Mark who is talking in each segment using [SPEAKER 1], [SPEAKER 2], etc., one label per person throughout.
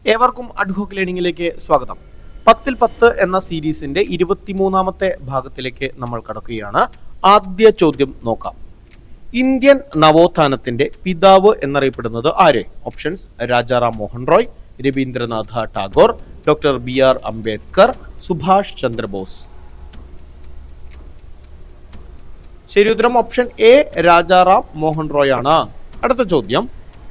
[SPEAKER 1] ഏവർക്കും അഡ്ഹോക്ക് ലേണിംഗിലേക്ക് സ്വാഗതം. 10ൽ 10 എന്ന സീരീസിന്റെ 23ാമത്തെ ഭാഗത്തിലേക്ക് നമ്മൾ കടക്കുകയാണ്. ആദ്യ ചോദ്യം നോക്കാം. ഇന്ത്യൻ നവോത്ഥാനത്തിന്റെ പിതാവ് എന്നറിയപ്പെടുന്നത് ആര്? Options: Rajaram Mohan Roy, Rabindranath Tagore, doctor BR Ambedkar, Subhash Chandra Bose. ശരിയുത്തരം ഓപ്ഷൻ എ, രാജാറാം മോഹൻ റോയ് ആണ്. അടുത്ത ചോദ്യം: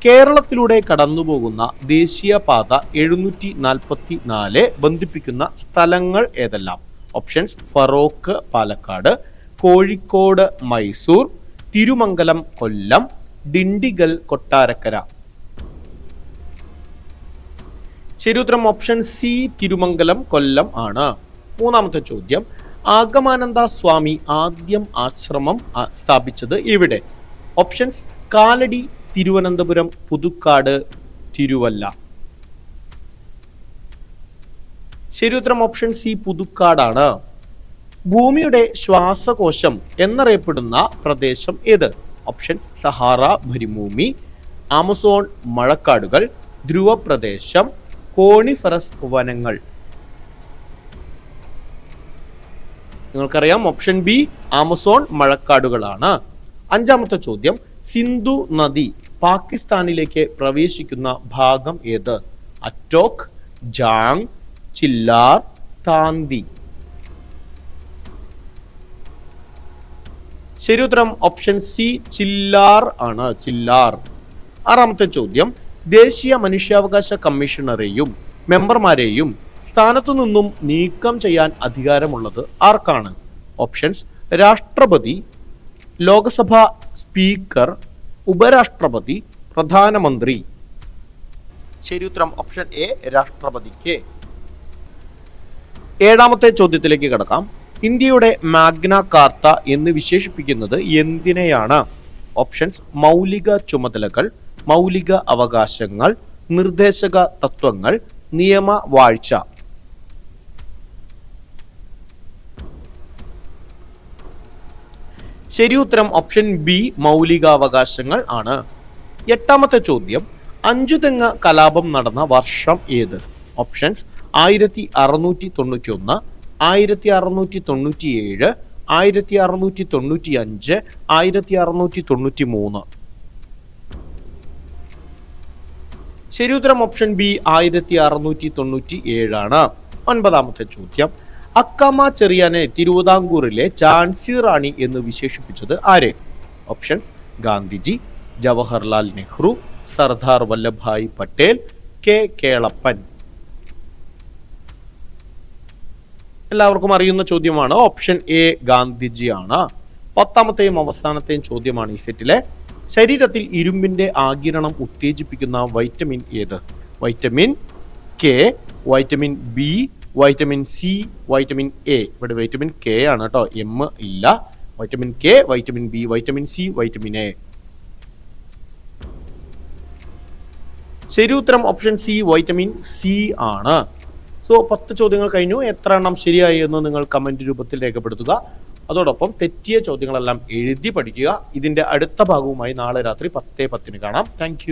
[SPEAKER 1] കേരളത്തിലൂടെ കടന്നുപോകുന്ന ദേശീയപാത 744 ബന്ധിപ്പിക്കുന്ന സ്ഥലങ്ങൾ ഏതെല്ലാം? ഓപ്ഷൻസ്: ഫറോക്ക് പാലക്കാട്, കോഴിക്കോട് മൈസൂർ, തിരുമംഗലം കൊല്ലം, ഡിണ്ടിഗൽ കൊട്ടാരക്കര. ശരിയുത്തരം ഓപ്ഷൻ സി, തിരുമംഗലം കൊല്ലം ആണ്. മൂന്നാമത്തെ ചോദ്യം: ആഗമാനന്ദ സ്വാമി ആദ്യം ആശ്രമം സ്ഥാപിച്ചത് എവിടെ? ഓപ്ഷൻസ്: കാലടി, തിരുവനന്തപുരം, പുതുക്കാട്, തിരുവല്ല. ശരിയുത്തരം ഓപ്ഷൻ സി, പുതുക്കാടാണ്. ഭൂമിയുടെ ശ്വാസകോശം എന്നറിയപ്പെടുന്ന പ്രദേശം ഏത്? ഓപ്ഷൻസ്: സഹാറ മരുഭൂമി, ആമസോൺ മഴക്കാടുകൾ, ധ്രുവപ്രദേശം, കോണിഫറസ് വനങ്ങൾ. നിങ്ങൾക്കറിയാം ഓപ്ഷൻ ബി, ആമസോൺ മഴക്കാടുകളാണ്. അഞ്ചാമത്തെ ചോദ്യം: സിന്ധു നദി പാകിസ്ഥാനിലേക്ക് പ്രവേശിക്കുന്ന ഭാഗം ഏത്? അറ്റോക്, ജാങ്, ചില്ലാർ, താന്തി. ശരിയുത്തരം ഓപ്ഷൻ സി, ചില്ലാർ ആണ്. ചില്ലാർ. ആറാമത്തെ ചോദ്യം: ദേശീയ മനുഷ്യാവകാശ കമ്മീഷണറെയും മെമ്പർമാരെയും സ്ഥാനത്തു നിന്നും നീക്കം ചെയ്യാൻ അധികാരമുള്ളത് ആർക്കാണ്? ഓപ്ഷൻസ്: രാഷ്ട്രപതി, ലോക്സഭ സ്പീക്കർ, ഉപരാഷ്ട്രപതി, പ്രധാനമന്ത്രി. ശരിയുത്തരം ഓപ്ഷൻ എ, രാഷ്ട്രപതിക്ക്. ഏഴാമത്തെ ചോദ്യത്തിലേക്ക് കടക്കാം. ഇന്ത്യയുടെ മാഗ്ന കാർട്ട എന്ന് വിശേഷിപ്പിക്കുന്നത് എന്തിനെയാണ്? ഓപ്ഷൻസ്: മൗലിക ചുമതലകൾ, മൗലിക അവകാശങ്ങൾ, നിർദ്ദേശക തത്വങ്ങൾ, നിയമവാഴ്ച. ശരിയുത്തരം ഓപ്ഷൻ ബി, മൗലികാവകാശങ്ങൾ ആണ്. എട്ടാമത്തെ ചോദ്യം: അഞ്ചുതെങ്ങ് കലാപം നടന്ന വർഷം ഏത്? ഓപ്ഷൻസ്: 1691, 1697, 1695, 1693. ശരിയുത്തരം ഓപ്ഷൻ ബി, 1697 ആണ്. ഒൻപതാമത്തെ ചോദ്യം: അക്കാമ ചെറിയാനെ തിരുവിതാംകൂറിലെ ഝാൻസി റാണി എന്ന് വിശേഷിപ്പിച്ചത് ആര്? ഓപ്ഷൻസ്: ഗാന്ധിജി, ജവഹർലാൽ നെഹ്റു, സർദാർ വല്ലഭായ് പട്ടേൽ, കേളപ്പൻ. എല്ലാവർക്കും അറിയുന്ന ചോദ്യമാണ്. ഓപ്ഷൻ എ, ഗാന്ധിജി ആണ്. പത്താമത്തെയും അവസാനത്തെയും ചോദ്യമാണ് ഈ സെറ്റിലെ. ശരീരത്തിൽ ഇരുമ്പിന്റെ ആഗിരണം ഉത്തേജിപ്പിക്കുന്ന വൈറ്റമിൻ ഏത്? Vitamin K, vitamin B, vitamin C, vitamin A. ഇവിടെ വൈറ്റമിൻ കെ ആണ് കേട്ടോ, എം ഇല്ല. Vitamin K, vitamin B, vitamin C, vitamin A. ശരി ഉത്തരം ഓപ്ഷൻ സി, വൈറ്റമിൻ സി ആണ്. സോ 10 ചോദ്യങ്ങൾ കഴിഞ്ഞു. എത്ര എണ്ണം ശരിയായി എന്ന് നിങ്ങൾ കമന്റ് രൂപത്തിൽ രേഖപ്പെടുത്തുക. അതോടൊപ്പം തെറ്റിയ ചോദ്യങ്ങളെല്ലാം എഴുതി പഠിക്കുക. ഇതിന്റെ അടുത്ത ഭാഗവുമായി നാളെ രാത്രി 10:10 കാണാം. താങ്ക്